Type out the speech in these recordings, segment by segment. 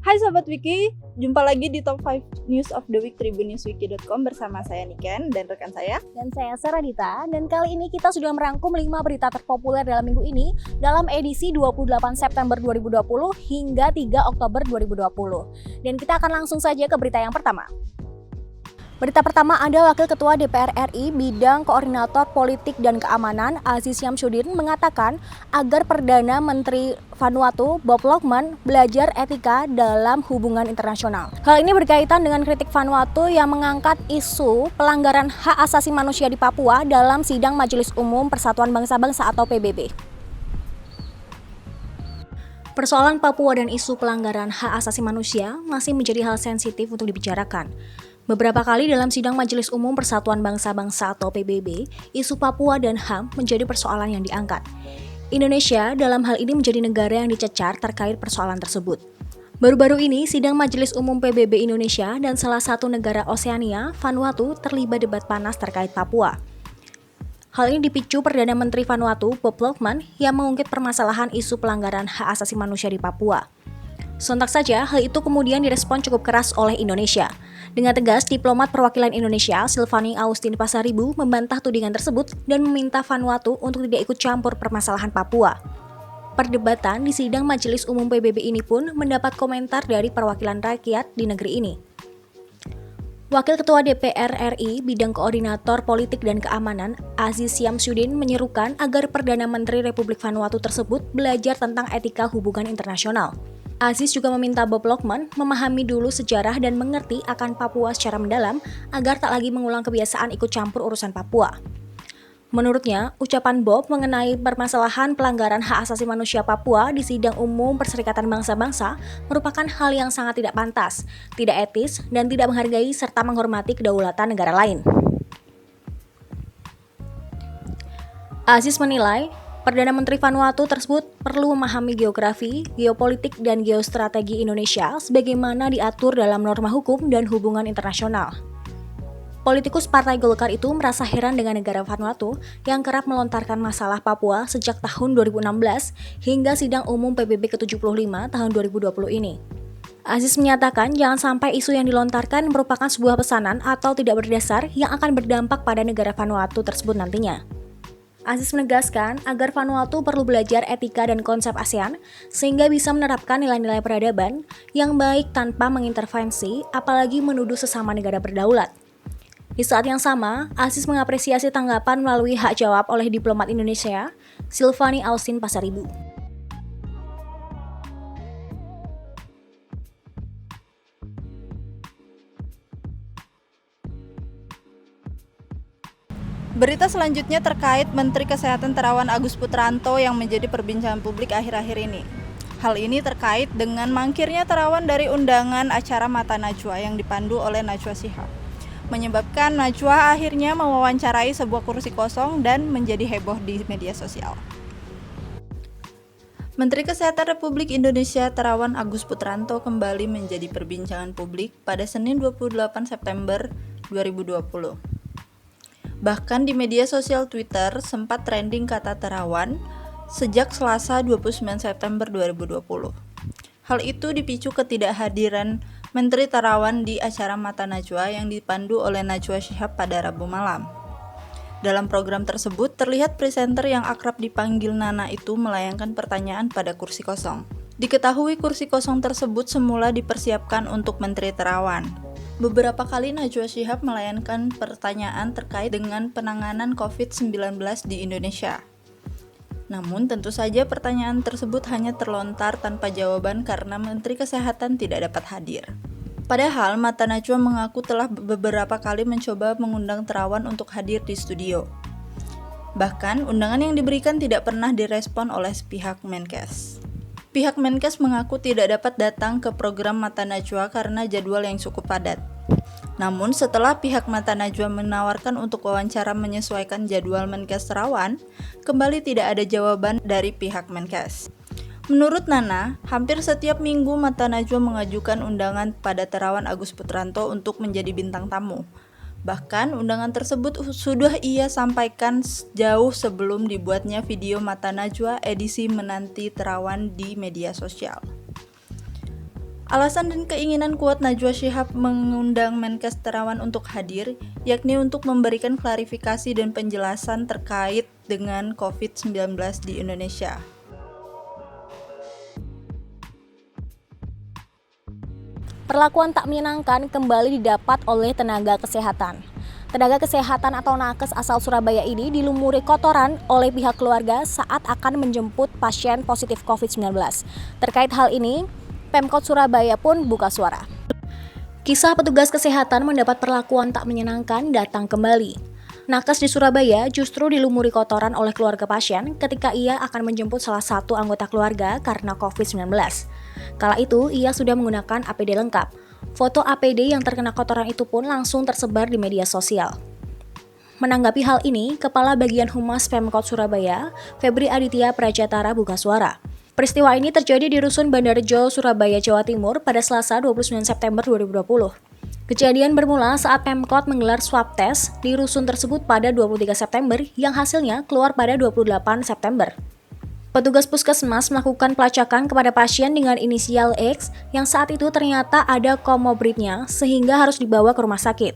Hai Sobat Wiki, jumpa lagi di Top 5 News of the Week tribunnewswiki.com bersama saya Niken dan rekan saya. Dan saya Saradita, dan kali ini kita sudah merangkum 5 berita terpopuler dalam minggu ini dalam edisi 28 September 2020 hingga 3 Oktober 2020. Dan kita akan langsung saja ke berita yang pertama. Berita pertama ada Wakil Ketua DPR RI Bidang Koordinator Politik dan Keamanan Aziz Syamsuddin mengatakan agar Perdana Menteri Vanuatu Bob Lokman belajar etika dalam hubungan internasional. Hal ini berkaitan dengan kritik Vanuatu yang mengangkat isu pelanggaran hak asasi manusia di Papua dalam sidang Majelis Umum Persatuan Bangsa-Bangsa atau PBB. Persoalan Papua dan isu pelanggaran hak asasi manusia masih menjadi hal sensitif untuk dibicarakan. Beberapa kali dalam sidang Majelis Umum Persatuan Bangsa-Bangsa atau PBB, isu Papua dan HAM menjadi persoalan yang diangkat. Indonesia dalam hal ini menjadi negara yang dicecar terkait persoalan tersebut. Baru-baru ini, sidang Majelis Umum PBB Indonesia dan salah satu negara Oseania, Vanuatu, terlibat debat panas terkait Papua. Hal ini dipicu Perdana Menteri Vanuatu, Bob Lokman, yang mengungkit permasalahan isu pelanggaran hak asasi manusia di Papua. Sontak saja, hal itu kemudian direspon cukup keras oleh Indonesia. Dengan tegas, diplomat perwakilan Indonesia, Silvani Austin Pasaribu, membantah tudingan tersebut dan meminta Vanuatu untuk tidak ikut campur permasalahan Papua. Perdebatan di sidang Majelis Umum PBB ini pun mendapat komentar dari perwakilan rakyat di negeri ini. Wakil Ketua DPR RI Bidang Koordinator Politik dan Keamanan Aziz Syamsuddin menyerukan agar Perdana Menteri Republik Vanuatu tersebut belajar tentang etika hubungan internasional. Aziz juga meminta Bob Lokman memahami dulu sejarah dan mengerti akan Papua secara mendalam agar tak lagi mengulang kebiasaan ikut campur urusan Papua. Menurutnya, ucapan Bob mengenai permasalahan pelanggaran hak asasi manusia Papua di sidang umum Perserikatan Bangsa-Bangsa merupakan hal yang sangat tidak pantas, tidak etis, dan tidak menghargai serta menghormati kedaulatan negara lain. Aziz menilai, Perdana Menteri Vanuatu tersebut perlu memahami geografi, geopolitik, dan geostrategi Indonesia sebagaimana diatur dalam norma hukum dan hubungan internasional. Politikus Partai Golkar itu merasa heran dengan negara Vanuatu yang kerap melontarkan masalah Papua sejak tahun 2016 hingga sidang umum PBB ke-75 tahun 2020 ini. Aziz menyatakan jangan sampai isu yang dilontarkan merupakan sebuah pesanan atau tidak berdasar yang akan berdampak pada negara Vanuatu tersebut nantinya. Aziz menegaskan agar Vanuatu perlu belajar etika dan konsep ASEAN sehingga bisa menerapkan nilai-nilai peradaban yang baik tanpa mengintervensi, apalagi menuduh sesama negara berdaulat. Di saat yang sama, Aziz mengapresiasi tanggapan melalui hak jawab oleh diplomat Indonesia, Silvani Austin Pasaribu. Berita selanjutnya terkait Menteri Kesehatan Terawan Agus Putranto yang menjadi perbincangan publik akhir-akhir ini. Hal ini terkait dengan mangkirnya Terawan dari undangan acara Mata Najwa yang dipandu oleh Najwa Shihab, menyebabkan Najwa akhirnya mewawancarai sebuah kursi kosong dan menjadi heboh di media sosial. Menteri Kesehatan Republik Indonesia Terawan Agus Putranto kembali menjadi perbincangan publik pada Senin 28 September 2020. Bahkan di media sosial Twitter sempat trending kata Terawan sejak Selasa 29 September 2020. Hal itu dipicu ketidakhadiran Menteri Terawan di acara Mata Najwa yang dipandu oleh Najwa Shihab pada Rabu malam. Dalam program tersebut terlihat presenter yang akrab dipanggil Nana itu melayangkan pertanyaan pada kursi kosong. Diketahui kursi kosong tersebut semula dipersiapkan untuk Menteri Terawan. Beberapa kali Najwa Shihab melayangkan pertanyaan terkait dengan penanganan COVID-19 di Indonesia. Namun tentu saja pertanyaan tersebut hanya terlontar tanpa jawaban karena Menteri Kesehatan tidak dapat hadir. Padahal Mata Najwa mengaku telah beberapa kali mencoba mengundang Terawan untuk hadir di studio. Bahkan undangan yang diberikan tidak pernah direspon oleh pihak Menkes. Pihak Menkes mengaku tidak dapat datang ke program Mata Najwa karena jadwal yang cukup padat. Namun setelah pihak Mata Najwa menawarkan untuk wawancara menyesuaikan jadwal Menkes Terawan, kembali tidak ada jawaban dari pihak Menkes. Menurut Nana, hampir setiap minggu Mata Najwa mengajukan undangan pada Terawan Agus Putranto untuk menjadi bintang tamu. Bahkan undangan tersebut sudah ia sampaikan jauh sebelum dibuatnya video Mata Najwa edisi Menanti Terawan di media sosial. Alasan dan keinginan kuat Najwa Shihab mengundang Menkes Terawan untuk hadir, yakni untuk memberikan klarifikasi dan penjelasan terkait dengan COVID-19 di Indonesia. Perlakuan tak menyenangkan kembali didapat oleh tenaga kesehatan. Tenaga kesehatan atau nakes asal Surabaya ini dilumuri kotoran oleh pihak keluarga saat akan menjemput pasien positif COVID-19. Terkait hal ini, Pemkot Surabaya pun buka suara. Kisah petugas kesehatan mendapat perlakuan tak menyenangkan datang kembali. Nakes di Surabaya justru dilumuri kotoran oleh keluarga pasien ketika ia akan menjemput salah satu anggota keluarga karena COVID-19. Kala itu, ia sudah menggunakan APD lengkap. Foto APD yang terkena kotoran itu pun langsung tersebar di media sosial. Menanggapi hal ini, Kepala Bagian Humas Pemkot Surabaya, Febri Aditya Prajatara buka suara. Peristiwa ini terjadi di Rusun Bandarjo, Surabaya, Jawa Timur pada Selasa 29 September 2020. Kejadian bermula saat Pemkot menggelar swab test di rusun tersebut pada 23 September yang hasilnya keluar pada 28 September. Petugas puskesmas melakukan pelacakan kepada pasien dengan inisial X yang saat itu ternyata ada komorbidnya sehingga harus dibawa ke rumah sakit.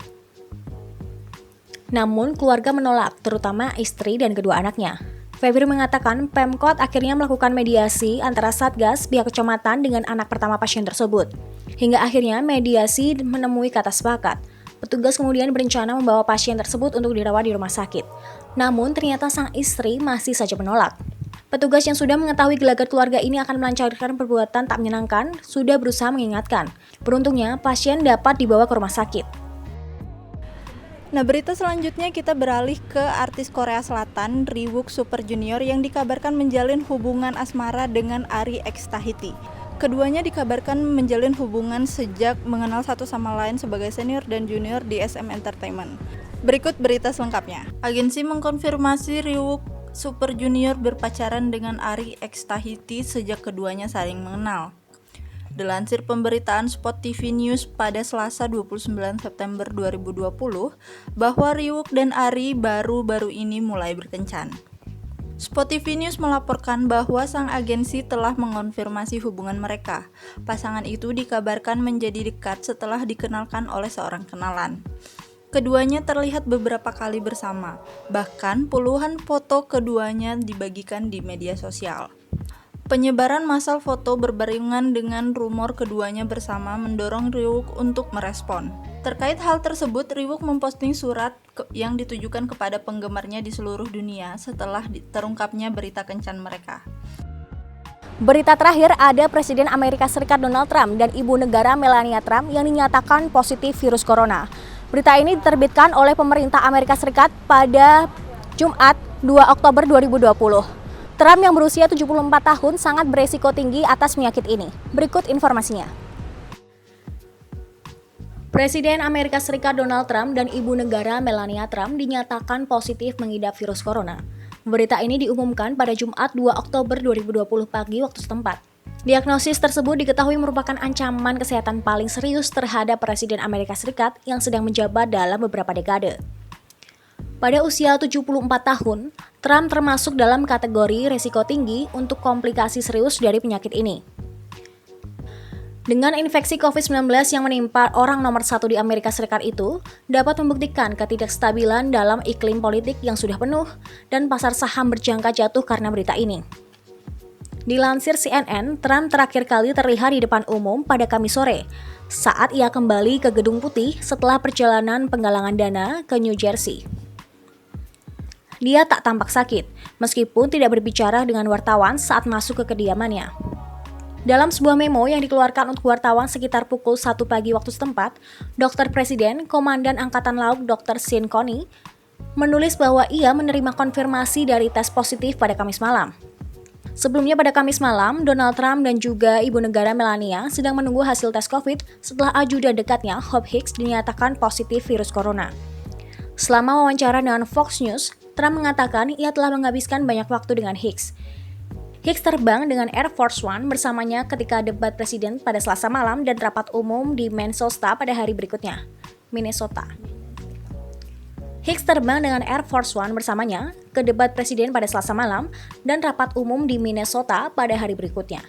Namun keluarga menolak, terutama istri dan kedua anaknya. Febri mengatakan Pemkot akhirnya melakukan mediasi antara Satgas, pihak kecamatan dengan anak pertama pasien tersebut. Hingga akhirnya mediasi menemui kata sepakat. Petugas kemudian berencana membawa pasien tersebut untuk dirawat di rumah sakit. Namun ternyata sang istri masih saja menolak. Petugas yang sudah mengetahui gelagat keluarga ini akan melancarkan perbuatan tak menyenangkan sudah berusaha mengingatkan. Beruntungnya, pasien dapat dibawa ke rumah sakit. Nah, berita selanjutnya kita beralih ke artis Korea Selatan, Rihwook Super Junior yang dikabarkan menjalin hubungan asmara dengan Ari Ekstahiti. Keduanya dikabarkan menjalin hubungan sejak mengenal satu sama lain sebagai senior dan junior di SM Entertainment. Berikut berita selengkapnya. Agensi mengkonfirmasi Rihwook Super Junior berpacaran dengan Ari Ekstahiti sejak keduanya saling mengenal. Dilansir pemberitaan Spot TV News pada Selasa 29 September 2020 bahwa Rihwook dan Ari baru-baru ini mulai berkencan. Spot TV News melaporkan bahwa sang agensi telah mengonfirmasi hubungan mereka. Pasangan itu dikabarkan menjadi dekat setelah dikenalkan oleh seorang kenalan. Keduanya terlihat beberapa kali bersama, bahkan puluhan foto keduanya dibagikan di media sosial. Penyebaran massal foto berbarengan dengan rumor keduanya bersama mendorong Rihwook untuk merespon. Terkait hal tersebut, Rihwook memposting surat yang ditujukan kepada penggemarnya di seluruh dunia setelah terungkapnya berita kencan mereka. Berita terakhir, ada Presiden Amerika Serikat Donald Trump dan Ibu Negara Melania Trump yang dinyatakan positif virus corona. Berita ini diterbitkan oleh pemerintah Amerika Serikat pada Jumat 2 Oktober 2020. Trump yang berusia 74 tahun sangat beresiko tinggi atas penyakit ini. Berikut informasinya. Presiden Amerika Serikat Donald Trump dan Ibu Negara Melania Trump dinyatakan positif mengidap virus corona. Berita ini diumumkan pada Jumat 2 Oktober 2020 pagi waktu setempat. Diagnosis tersebut diketahui merupakan ancaman kesehatan paling serius terhadap Presiden Amerika Serikat yang sedang menjabat dalam beberapa dekade. Pada usia 74 tahun, Trump termasuk dalam kategori risiko tinggi untuk komplikasi serius dari penyakit ini. Dengan infeksi COVID-19 yang menimpa orang nomor 1 di Amerika Serikat itu, dapat membuktikan ketidakstabilan dalam iklim politik yang sudah penuh dan pasar saham berjangka jatuh karena berita ini. Dilansir CNN, Trump terakhir kali terlihat di depan umum pada Kamis sore, saat ia kembali ke Gedung Putih setelah perjalanan penggalangan dana ke New Jersey. Dia tak tampak sakit, meskipun tidak berbicara dengan wartawan saat masuk ke kediamannya. Dalam sebuah memo yang dikeluarkan untuk wartawan sekitar pukul 1 pagi waktu setempat, Dr. Presiden, Komandan Angkatan Laut Dr. Sean Connery, menulis bahwa ia menerima konfirmasi dari tes positif pada Kamis malam. Sebelumnya pada Kamis malam, Donald Trump dan juga Ibu Negara Melania sedang menunggu hasil tes COVID setelah ajudan dekatnya, Hope Hicks, dinyatakan positif virus corona. Selama wawancara dengan Fox News, Trump mengatakan ia telah menghabiskan banyak waktu dengan Hicks. Hicks terbang dengan Air Force One bersamanya ketika debat presiden pada Selasa malam dan rapat umum di Minnesota pada hari berikutnya. Hicks terbang dengan Air Force One bersamanya ke debat presiden pada Selasa malam dan rapat umum di Minnesota pada hari berikutnya.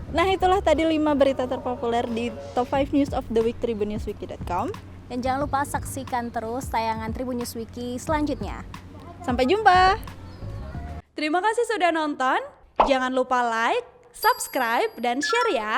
Nah, itulah tadi 5 berita terpopuler di Top 5 News of the Week tribunnewswiki.com. Dan jangan lupa saksikan terus tayangan Tribun News Wiki selanjutnya. Sampai jumpa. Terima kasih sudah nonton. Jangan lupa like, subscribe, dan share ya.